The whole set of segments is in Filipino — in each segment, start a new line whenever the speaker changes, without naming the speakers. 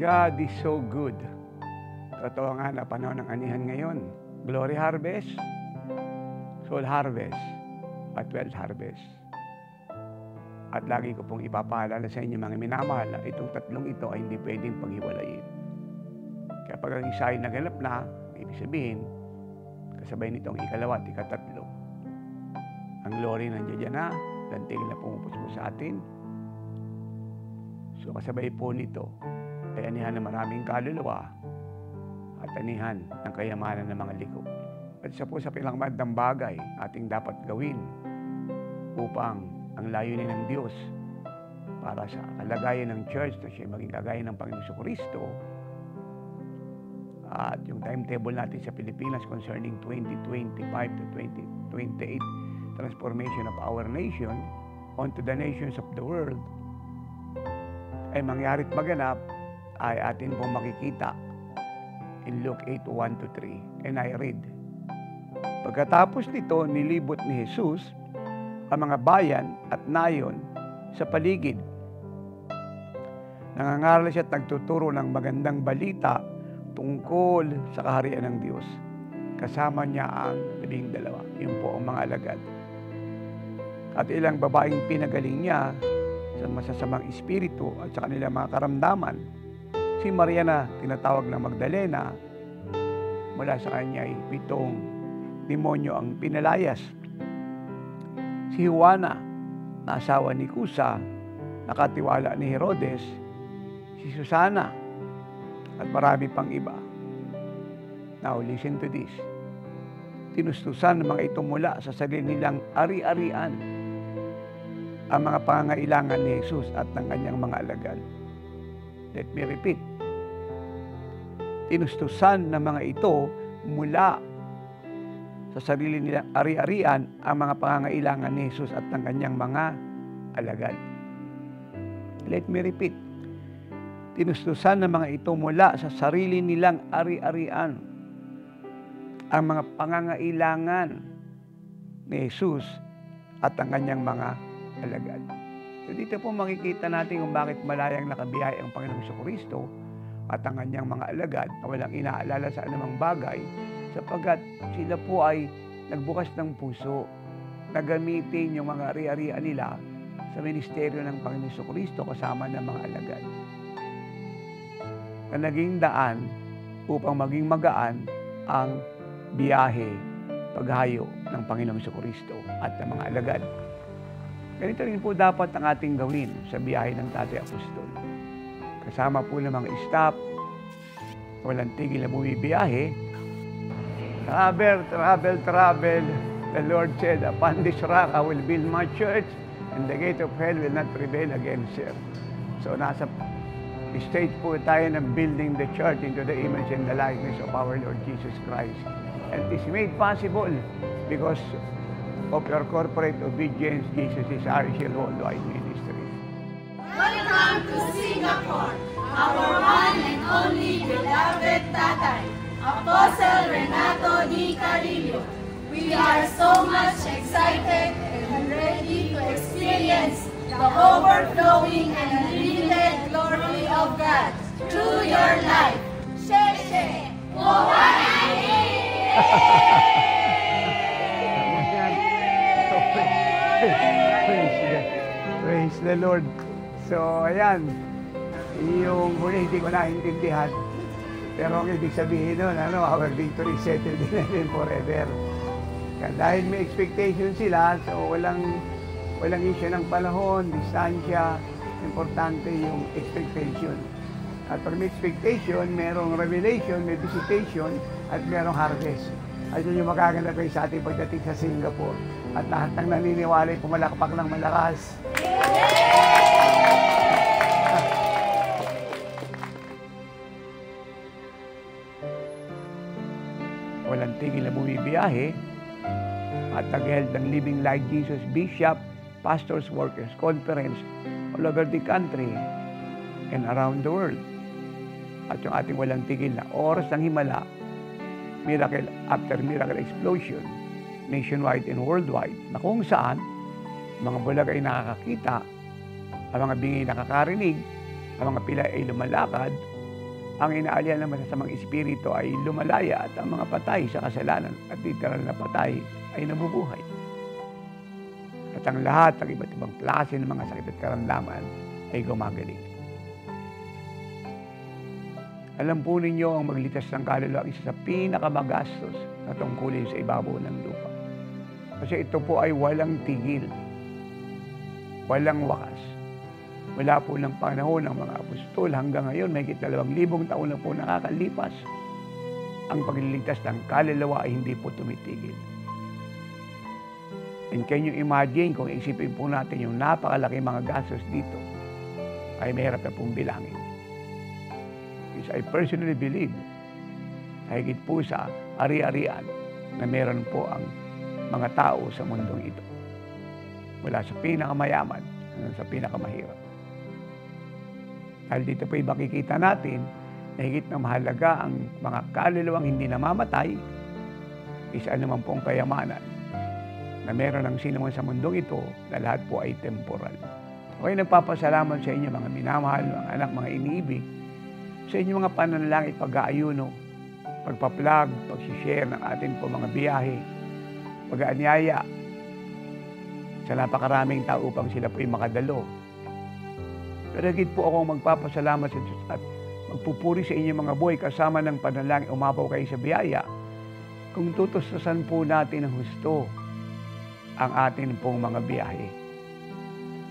God is so good. Totoo nga na panahon ng anihan ngayon. Glory harvest, soul harvest, at wealth harvest. At lagi ko pong ipapaalala sa inyo mga minamahal na itong tatlong ito ay hindi pwedeng paghiwalayin. Kaya pag ang isa ay naganap na, ibig sabihin, kasabay nitong ikalawa at ikatatlo. Ang glory nandiyan na, lantigil na pumupuspo sa atin. So kasabay po nito ay anihan ng maraming kaluluwa at anihan ng kayamanan ng mga liko. At isa po sa pinakamadang bagay ating dapat gawin upang ang layunin ng Diyos para sa kalagayan ng church na siya maging kagaya ng Panginoon Kristo. At yung timetable natin sa Pilipinas concerning 2025 to 2028 transformation of our nation onto the nations of the world ay mangyarit maganap ay atin pong makikita in Luke 8:1-3. And I read, pagkatapos nito nilibot ni Jesus ang mga bayan at nayon sa paligid. Nangangaral siya at nagtuturo ng magandang balita tungkol sa kaharian ng Diyos. Kasama niya ang 12, yun po ang mga alagad. At ilang babaeng pinagaling niya sa masasamang espiritu at sa kanilang mga karamdaman. Si Maria na tinatawag na Magdalena, mula sa kanya ay 7 demonyo ang pinalayas. Si Juana, na asawa ni Kusa, nakatiwala ni Herodes, si Susana, at marami pang iba. Now, listen to this. Tinustusan ng mga ito mula sa sarili nilang ari-arian ang mga pangangailangan ni Jesus at ng kanyang mga alagad. Let me repeat. Tinustusan ng mga ito mula sa sarili nilang ari-arian ang mga pangangailangan ni Jesus at ng kanyang mga alagad. Let me repeat. Tinustusan ng mga ito mula sa sarili nilang ari-arian ang mga pangangailangan ni Jesus at ang kanyang mga alagad. So dito po makikita natin kung bakit malayang nakabiyay ang Panginoong Kristo at ang kanyang mga alagad na walang inaalala sa anumang bagay sapagkat sila po ay nagbukas ng puso na gamitin yung mga ari-arian nila sa ministeryo ng Panginoon Kristo kasama ng mga alagad. Na naging daan upang maging magaan ang biyahe, paghayo ng Panginoong Kristo at ng mga alagad. Ganito rin po dapat ang ating gawin sa biyahe ng Tatay Apostol. Kasama po ng mga staff, walang tigil na bumibiyahe. Travel, travel, travel. The Lord said, upon this rock I will build my church and the gate of hell will not prevail against it. So nasa stage po tayo ng building the church into the image and the likeness of our Lord Jesus Christ. And it is made possible because of your corporate obedience. Jesus is our shield worldwide ministry.
Welcome to Singapore, our one and only beloved Tatay, Apostle Renato D. Carillo. We are so much excited and ready to experience the overflowing and unlimited glory of God through your life. Sheshe!
Praise the Lord. So, ayan. Yung huli hindi ko naintindihan. Pero ang ibig sabihin nun, our victory settled din forever. Kaya dahil may expectation sila, so walang issue ng panahon, distansya, importante yung expectation. At pag may expectation, merong revelation, may visitation, at merong harvest. At yun yung magaganap kayo sa ating pagdating sa Singapore. At lahat ng naniniwala ay pumalakpak ng malakas. Walang tigil na bumibiyahe at nag-held ng Living Like Jesus Bishop, Pastors, Workers Conference all over the country and around the world. At yung ating walang tigil na oras ng himala, miracle after miracle explosion, nationwide and worldwide, na kung saan mga bulag ay nakakakita, ang mga bingi nakakarinig, ang mga pila ay lumalakad, ang inaalihan ng masasamang espiritu ay lumalaya at ang mga patay sa kasalanan at literal na patay ay nabubuhay. At ang lahat ng iba't ibang klase ng mga sakit at karamdaman ay gumagaling. Alam po ninyo, ang maglitas ng kaluluwa ang isa sa pinakamagastos na tungkulin sa ibabaw ng lupa. Kasi ito po ay walang tigil, walang wakas. Mula po ng panahon ng mga apostol hanggang ngayon, may 2,000 taon na po nakakalipas. Ang pagliligtas ng kaluluwa ay hindi po tumitigil. And can you imagine kung isipin po natin yung napakalaki mga gastos dito, ay mahirap na pong bilangin. Because I personally believe, higit po sa ari-arian na meron po ang mga tao sa mundong ito. Mula sa pinakamayaman hanggang sa pinakamahirap. Dahil dito po ay makikita natin na higit na mahalaga ang mga kaluluwang hindi namamatay isa naman pong kayamanan na meron ng sinuman sa mundong ito na lahat po ay temporal. Okay, nagpapasalamat sa inyo mga minamahal, mga anak, mga iniibig, sa inyong mga pananalangin, pag-aayuno, pagpa-plug, pag-share ng atin po mga biyahe, pag-aanyaya sa napakaraming tao upang sila po'y makadalo. Pero higit po akong magpapasalamat sa Diyos at magpupuri sa inyong mga buhay kasama ng panalangin, umapaw kayo sa biyaya. Kung tutustusan po natin ng husto ang atin pong mga biyahe.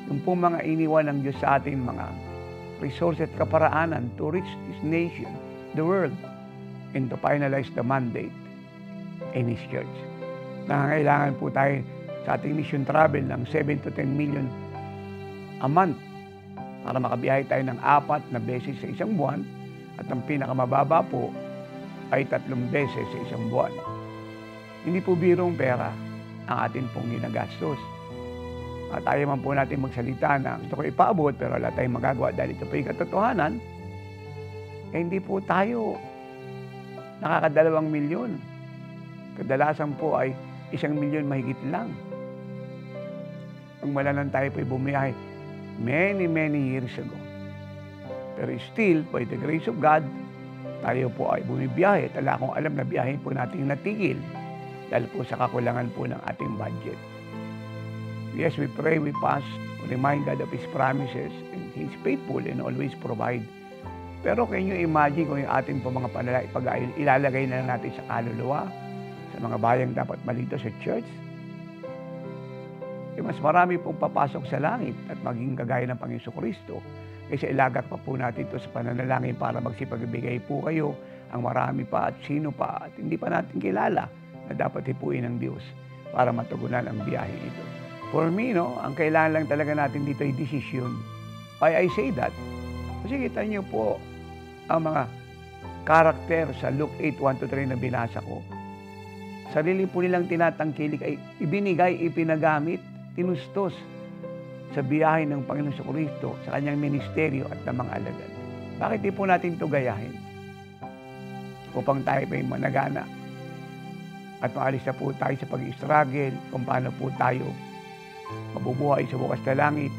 Yung pong mga iniwan ng Diyos sa atin mga resource at kaparaanan to reach this nation, the world, and to finalize the mandate in His Church. Nangangailangan po tayo sa ating mission travel ng 7 to 10 million a month para makabiyahe tayo ng 4 na beses sa isang buwan at ang pinakamababa po ay 3 beses sa isang buwan. Hindi po birong pera ang atin pong ginagastos. At ayaw man po natin magsalita na gusto ko ipaabot pero wala tayong magagawa dahil ito po yung katotohanan, eh hindi po tayo nakaka2 milyon. Kadalasan po ay 1 milyon mahigit lang. Ang malanan tayo po ay bumiyahe many years ago. Pero still, by the grace of God, tayo po ay bumibiyahe. Tala akong alam na biyahe po natin natigil dahil po sa kakulangan po ng ating budget. Yes, we pray, we fast, we remind God of His promises, and He is faithful and always provide. Pero can you imagine kung yung ating po mga panalangin ilalagay na natin sa kaluluwa, sa mga bayang dapat malito sa church? E mas marami pong papasok sa langit at maging kagaya ng Panginoon Kristo. Kasi ilagak pa po natin ito sa pananalangin para magsipagbigay po kayo ang marami pa at sino pa at hindi pa natin kilala na dapat hipuin ng Diyos para matugunan ang biyahe ito. For me, ang kailangan lang talaga natin dito ay decision. Why I say that? Kasi kita niyo po ang mga karakter sa Luke 8:1-3 na binasa ko. Sarili po nilang tinatangkilik ay ibinigay, ipinagamit, tinustos sa biyahe ng Panginoon Kristo sa kanyang ministeryo at ng mga alagad. Bakit di po natin ito gayahin? Upang tayo pa yung managana at maalis na po tayo sa pag-struggle kung paano po tayo mabubuhay sa bukas na langit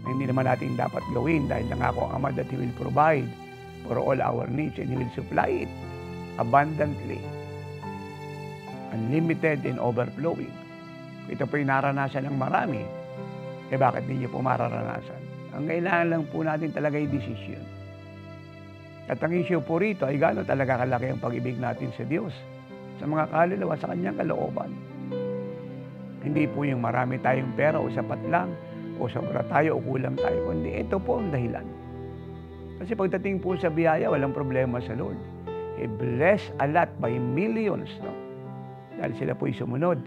na hindi naman natin dapat gawin dahil nangako ang Ama that He will provide for all our needs and He will supply it abundantly, unlimited and overflowing. Ito po yung naranasan ng marami. Eh bakit hindi po mararanasan? Ang kailangan lang po natin talaga yung decision. At ang issue po rito ay gano'n talaga kalaki ang pag-ibig natin sa Diyos, sa mga kaluluwa, sa Kanyang kalooban. Hindi po yung marami tayong pera o sapat lang, o sobra tayo o kulang tayo, kundi ito po ang dahilan. Kasi pagdating po sa biyaya, walang problema sa Lord. He bless a lot by millions, no? Dahil sila po'y sumunod.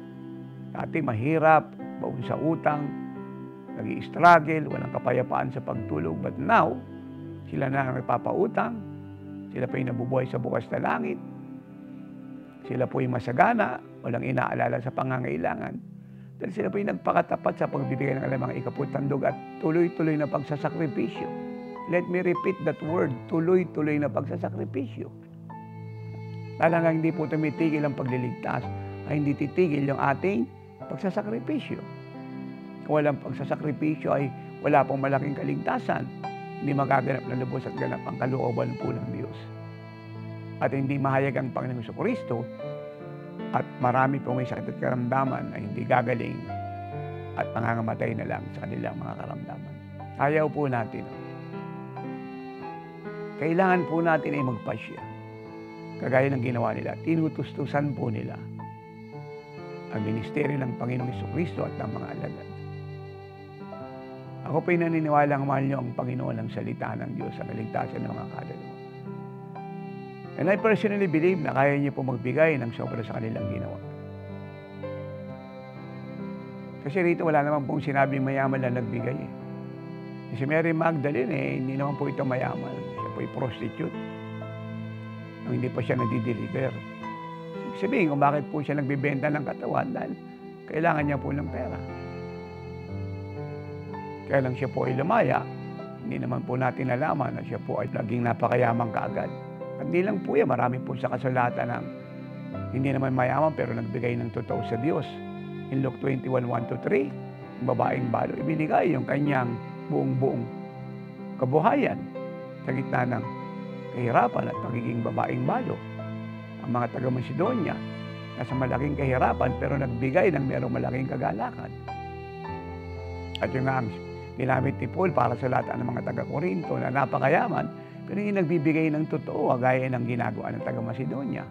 Dati mahirap, baon sa utang, nag-i-struggle, walang kapayapaan sa pagtulog. But now, sila na ang nagpapautang, sila po'y nabubuhay sa bukas na langit, sila po'y masagana, walang inaalala sa pangangailangan. Dahil sila po'y nagpakatapat sa pagbibigay ng mga ikaputandog at tuloy-tuloy na pagsasakripisyo. Let me repeat that word, tuloy-tuloy na pagsasakripisyo. Talagang hindi po tumitigil ang pagliligtas, ay hindi titigil yung ating pagsasakripisyo. Kung walang pagsasakripisyo ay wala pong malaking kaligtasan. hindi magaganap na lubos at ganap ang kalooban po ng Diyos. At hindi mahayag ang Panginoong Jesucristo at marami po may sakit at karamdaman na hindi gagaling at nangangamatay na lang sa kanilang mga karamdaman. Ayaw po natin. Kailangan po natin ay magpasya. Kagaya ng ginawa nila, tinutustusan po nila ang ministeryo ng Panginoong Jesucristo at ng mga alagad. Ako po'y naniniwala ang mahal niyo ang Panginoon ng salita ng Diyos sa kaligtasan ng mga kaluluwa. And I personally believe na kaya niyo po magbigay ng sobra sa kanilang ginawa. Kasi rito wala naman pong sinabing mayaman lang nagbigay eh. Si Mary Magdalene hindi naman po ito mayaman. Siya po'y prostitute. Nung hindi pa siya nadi-deliver. Sabihin kung bakit po siya nagbibenta ng katawan dahil kailangan niya po ng pera. Kaya lang siya po ay lumaya. Hindi naman po natin nalaman na siya po ay naging napakayamang kaagad. At hindi lang po yan, marami po sa kasulatan ng hindi naman mayaman pero nagbigay ng totoo sa Diyos. In Luke 21:1-3, ang babaeng balo, ibinigay yung kanyang buong kabuhayan sa gitna ng kahirapan at pagiging babaeng balo. Ang mga taga-Macedonia, nasa malaking kahirapan pero nagbigay ng merong malaking kagalakan. At yung nga ang ginamit ni Paul para sa lahat ng mga taga-Korinto na napakayaman, pero yung nagbibigay ng totoo, gaya ng ginagawa ng taga-Macedonia.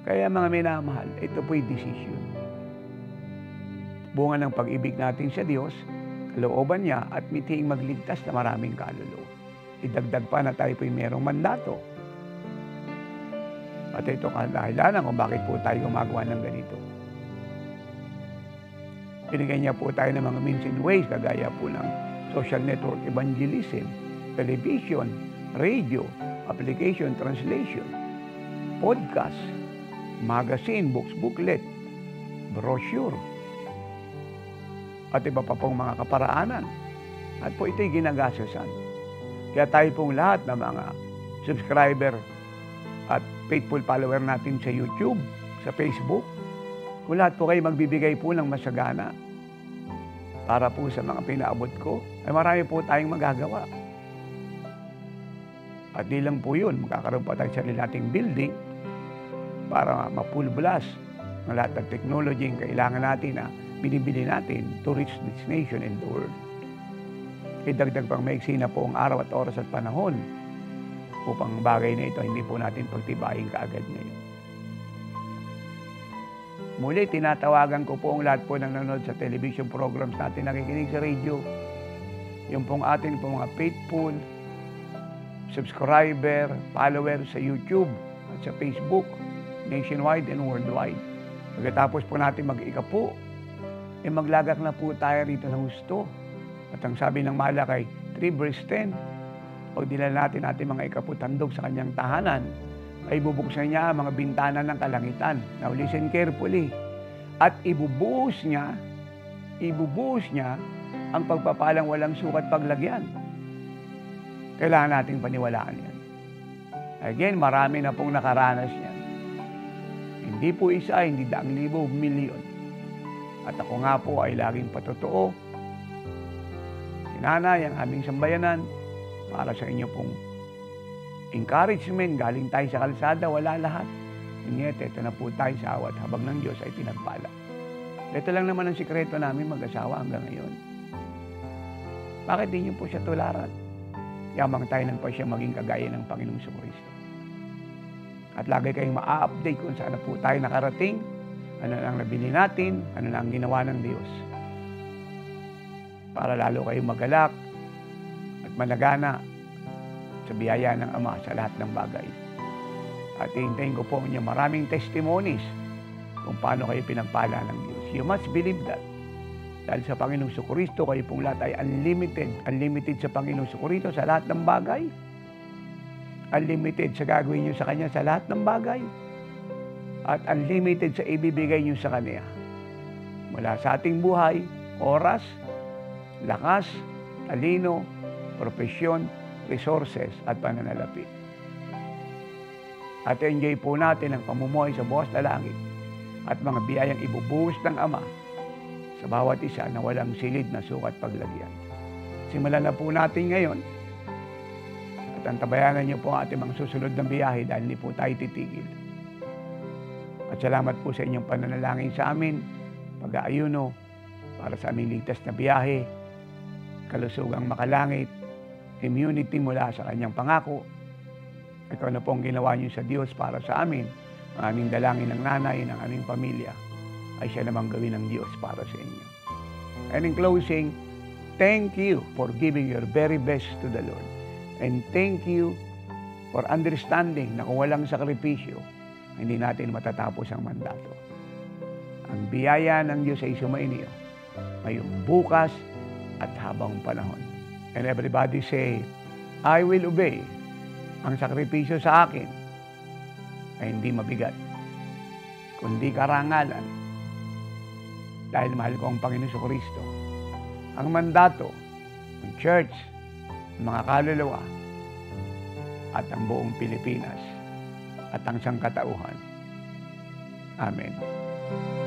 Kaya mga minamahal, ito po'y desisyon. Bunga ng pag-ibig natin sa Diyos, kalooban niya at mitiing magligtas na maraming kaluluwa. Idagdag pa na tayo po'y merong mandato. At ito kadahilanan kung bakit po tayo gumagawa ng ganito. Binigyan niya po tayo ng mga means and ways, kagaya po ng social network evangelism, television, radio, application translation, podcast, magazine, books, booklet, brochure, at iba pa pong mga kaparaanan. At po ito'y ginagastusan. Kaya tayo pong lahat ng mga subscriber at faithful follower natin sa YouTube, sa Facebook, kung lahat po kayo magbibigay po ng masagana para po sa mga pinaabot ko, ay marami po tayong magagawa. At di lang po yun, magkakaroon pa tayo sa nating building para ma-full blast ng lahat ng technology yung kailangan natin na binibili natin to reach this nation and the world. Idagdag pang maiksi na po ang araw at oras at panahon upang bagay na ito hindi po natin pagtibayin kaagad ngayon. Muli, tinatawagan ko po ang lahat po ng nanonood sa television programs natin, nakikinig sa radio. Yung pong atin po mga faithful, subscriber, follower sa YouTube at sa Facebook, nationwide and worldwide. Pagkatapos po natin mag-ikapo, maglagak na po tayo rito ng gusto. At ang sabi ng Malakay 3:10, pag dinala natin mga ikaputandog sa kanyang tahanan, ay bubuksan niya ang mga bintana ng kalangitan. Now listen carefully. At ibubuhos niya ang pagpapalang walang sukat paglagyan. Kailangan nating paniwalaan yan. Again, marami na pong nakaranas yan. Hindi po isa, hindi daang libo, milyon. At ako nga po ay laging patotoo. Si Nanay, ang aming sambayanan, para sa inyo pong encouragement, galing tayo sa kalsada, wala lahat. Inyet, ito na po tayo sa awat habang ng Diyos ay pinagpala. Ito lang naman ang sikreto namin mag-asawa hanggang ngayon. Bakit di niyo po siya tularan? Yamang tayo ng pa siya maging kagaya ng Panginoong Jesucristo. At lagi kayong ma-update kung saan na po tayo nakarating, ano lang nabili natin, ano lang ginawa ng Diyos. Para lalo kayong magalak at managana sa biyaya ng Ama sa lahat ng bagay. At hihintayin ko po niya maraming testimonies kung paano kayo pinagpala ng Diyos. You must believe that. Dahil sa Panginoong Jesucristo, kayo pong lahat ay unlimited. Unlimited sa Panginoong Jesucristo sa lahat ng bagay. Unlimited sa gagawin niyo sa Kanya sa lahat ng bagay. At unlimited sa ibibigay niyo sa Kanya. Mula sa ating buhay, oras, lakas, talino, propesyon, resources at pananalapi. At enjoy po natin ang pamumuhay sa buwas na langit at mga biyayang ibubuhos ng Ama sa bawat isa na walang silid na sukat paglagyan. Simulan na po natin ngayon. At antabayanan niyo po ang ating mga susunod na biyahe dahil hindi po tayo titigil. At salamat po sa inyong pananalangin sa amin, pag-aayuno, para sa aming ligtas na biyahe, kalusugang makalangit, immunity mula sa kanyang pangako. Ikaw na po ang ginawa niyo sa Diyos para sa amin. Ang aming dalangin ng nanay, ng aming pamilya, ay siya namang gawin ng Diyos para sa inyo. And in closing, thank you for giving your very best to the Lord. And thank you for understanding na kung walang sakripisyo, hindi natin matatapos ang mandato. Ang biyaya ng Diyos ay sumainyo ngayong bukas at habang panahon. And everybody say, I will obey. Ang sakripisyo sa akin ay hindi mabigat, kundi karangalan. Dahil mahal ko ang Panginoon Kristo. Ang mandato, ang church, ang mga kaluluwa, at ang buong Pilipinas, at ang sangkatauhan. Amen.